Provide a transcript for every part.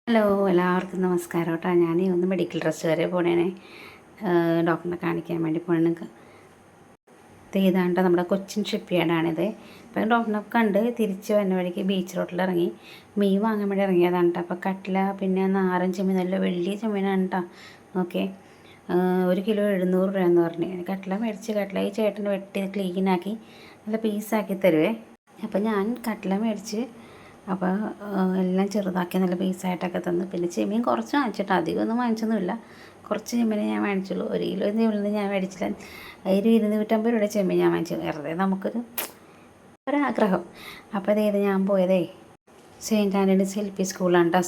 Hello, എല്ലാവർക്കും നമസ്കാരം കേട്ടോ. ഞാൻ ഒന്ന് മെഡിക്കൽ ഡ്രസ്സ് വരെ പോണേനെ ഡോക്ടറിനെ കാണിക്കാൻ വേണ്ടി പോണേ. ഇത് ഇതാണ്ട് നമ്മുടെ കൊച്ചിൻ ഷിപ്പ് യാർഡാണിത്. അപ്പം ഡോക്ടറിനെ കണ്ട് തിരിച്ച് വരുന്ന വഴിക്ക് ബീച്ച് റോഡിൽ ഇറങ്ങി മീൻ വാങ്ങാൻ വേണ്ടി ഇറങ്ങിയതാണ് കേട്ടോ. അപ്പോൾ കട്ട്ല, പിന്നെ നാരൻ ചെമ്മീൻ, നല്ല വലിയ ചെമ്മീനാണ് കേട്ടോ. ഓക്കെ, 1 കിലോ 700 രൂപയെന്ന് പറഞ്ഞു. കട്ട്ല മേടിച്ച് കട്ട്ല ഈ ചേട്ടന് വെട്ടി ക്ലീനാക്കി നല്ല പീസാക്കി തരുവേ. അപ്പം ഞാൻ കട്ട്ല മേടിച്ച് അപ്പോൾ എല്ലാം ചെറുതാക്കി നല്ല പീസായിട്ടൊക്കെ തന്നു. പിന്നെ ചെമ്മീൻ കുറച്ച് വാങ്ങിച്ചിട്ട് അധികമൊന്നും വാങ്ങിച്ചൊന്നുമില്ല. കുറച്ച് ചെമ്മീനെ ഞാൻ വാങ്ങിച്ചുള്ളൂ. 1 കിലോ ചെമ്മീൻ ഞാൻ മേടിച്ചില്ല. 250 രൂപയുടെ ചെമ്മീൻ ഞാൻ വാങ്ങിച്ചു. വെറുതെ നമുക്കൊരു ഒരാഗ്രഹം. അപ്പോൾ അതായത് ഞാൻ പോയതേ സെയിൻറ്റ് ആൻ്റണീസ് LP സ്കൂളാണ് കേട്ടോ.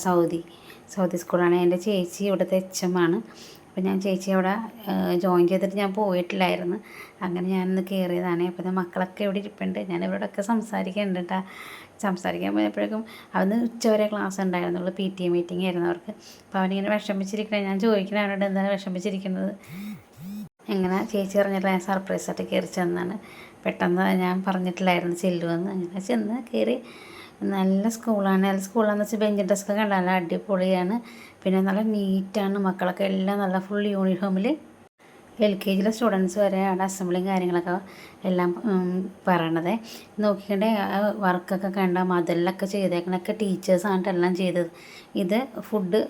സൗദി സ്കൂളാണ്. എൻ്റെ ചേച്ചി ഇവിടുത്തെ HM ആണ്. അപ്പോൾ ഞാൻ ചേച്ചി അവിടെ ജോയിൻ ചെയ്തിട്ട് ഞാൻ പോയിട്ടില്ലായിരുന്നു. അങ്ങനെ ഞാനൊന്ന് കയറിയതാണ്. അപ്പോൾ മക്കളൊക്കെ ഇവിടെ ഇരിപ്പുണ്ട്. ഞാൻ ഇവരോടൊക്കെ സംസാരിക്കുന്നുണ്ട് കേട്ടോ. സംസാരിക്കാൻ പോയപ്പോഴേക്കും അന്ന് ഉച്ചവരെ ക്ലാസ് ഉണ്ടായിരുന്നുള്ളൂ. PTA മീറ്റിംഗ് ആയിരുന്നു അവർക്ക്. അപ്പോൾ അവനിങ്ങനെ വിഷമിച്ചിരിക്കണേ. ഞാൻ ചോദിക്കണേ അവനോട് എന്താണ് വിഷമിച്ചിരിക്കുന്നത്. എങ്ങനെ ചേച്ചി പറഞ്ഞിട്ട് ഞാൻ സർപ്രൈസായിട്ട് കയറി ചെന്നാണ്. പെട്ടെന്ന് ഞാൻ പറഞ്ഞിട്ടില്ലായിരുന്നു ചെല്ലുമെന്ന്. അങ്ങനെ ചെന്ന് കയറി. നല്ല സ്കൂളാണ്. നല്ല സ്കൂളാണെന്ന് വെച്ചാൽ ബെഞ്ച് ഡെസ്ക് കണ്ടാൽ നല്ല അടിപൊളിയാണ്. പിന്നെ നല്ല നീറ്റാണ്. മക്കളൊക്കെ എല്ലാം നല്ല ഫുൾ യൂണിഫോമിൽ LKGയിലെ സ്റ്റുഡൻസ് വരെ അവിടെ അസംബ്ലിയും കാര്യങ്ങളൊക്കെ എല്ലാം പറയണത് നോക്കിക്കണ്ടേ. വർക്കൊക്കെ കണ്ട മതിലൊക്കെ ചെയ്തേക്കണൊക്കെ ടീച്ചേഴ്സാണ് എല്ലാം ചെയ്തത്. ഇത് ഫുഡ്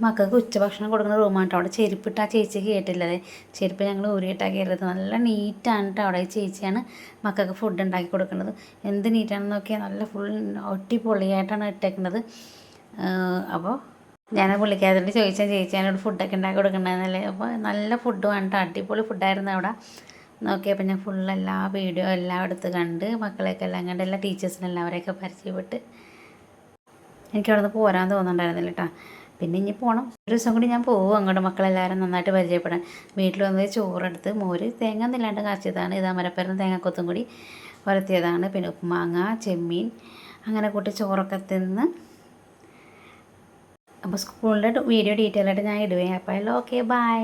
മക്കൾക്ക് ഉച്ചഭക്ഷണം കൊടുക്കുന്ന റൂമാണ് കേട്ടോ. അവിടെ ചെരുപ്പിട്ട് ആ ചേച്ചിക്ക് കേട്ടില്ലത്. ചെരുപ്പ് ഞങ്ങൾ ഊരിയിട്ടാണ് കയറിയത്. നല്ല നീറ്റാണ് കേട്ടോ. അവിടെ ചേച്ചിയാണ് മക്കൾക്ക് ഫുഡ് ഉണ്ടാക്കി കൊടുക്കുന്നത്. എന്ത് നീറ്റാണെന്ന് നോക്കിയാൽ നല്ല ഫുൾ പൊള്ളിയായിട്ടാണ് ഇട്ടേക്കുന്നത്. അപ്പോൾ ഞാൻ പുള്ളിക്കാരത്തോട് ചോദിച്ചാൽ ചേച്ചി എന്നോട് ഫുഡൊക്കെ ഉണ്ടാക്കി കൊടുക്കണമെന്നല്ലേ. അപ്പോൾ നല്ല ഫുഡുമാണ് കേട്ടോ. അടിപൊളി ഫുഡായിരുന്നു അവിടെ. നോക്കിയപ്പോൾ ഞാൻ ഫുൾ എല്ലാ വീഡിയോ എല്ലാം എടുത്ത് കണ്ട് മക്കളെയൊക്കെ എല്ലാം കണ്ട് എല്ലാ ടീച്ചേഴ്സിനെല്ലാവരെയൊക്കെ പരിചയപ്പെട്ട് എനിക്ക് അവിടെ നിന്ന് പോരാൻ തോന്നുന്നുണ്ടായിരുന്നില്ല കേട്ടോ. പിന്നെ ഇനി പോകണം. ഒരു ദിവസം കൂടി ഞാൻ പോകും അങ്ങോട്ട്. മക്കളെല്ലാവരും നന്നായിട്ട് പരിചയപ്പെടാൻ. വീട്ടിൽ വന്നത് ചോറെടുത്ത് മോര് തേങ്ങ ഒന്നില്ലാണ്ട് കാച്ചിയതാണ്. ഇത് അമരപ്പരന്ന് തേങ്ങക്കൊത്തും കൂടി വരത്തിയതാണ്. പിന്നെ ഉപ്പുമാങ്ങ, ചെമ്മീൻ അങ്ങനെ കൂട്ടി ചോറൊക്കെ തിന്ന്. അപ്പോൾ സ്കൂളിൻ്റെ വീഡിയോ ഡീറ്റെയിൽ ആയിട്ട് ഞാൻ ഇടുവേ. അപ്പോൾ എല്ലാം ഓക്കെ, ബൈ.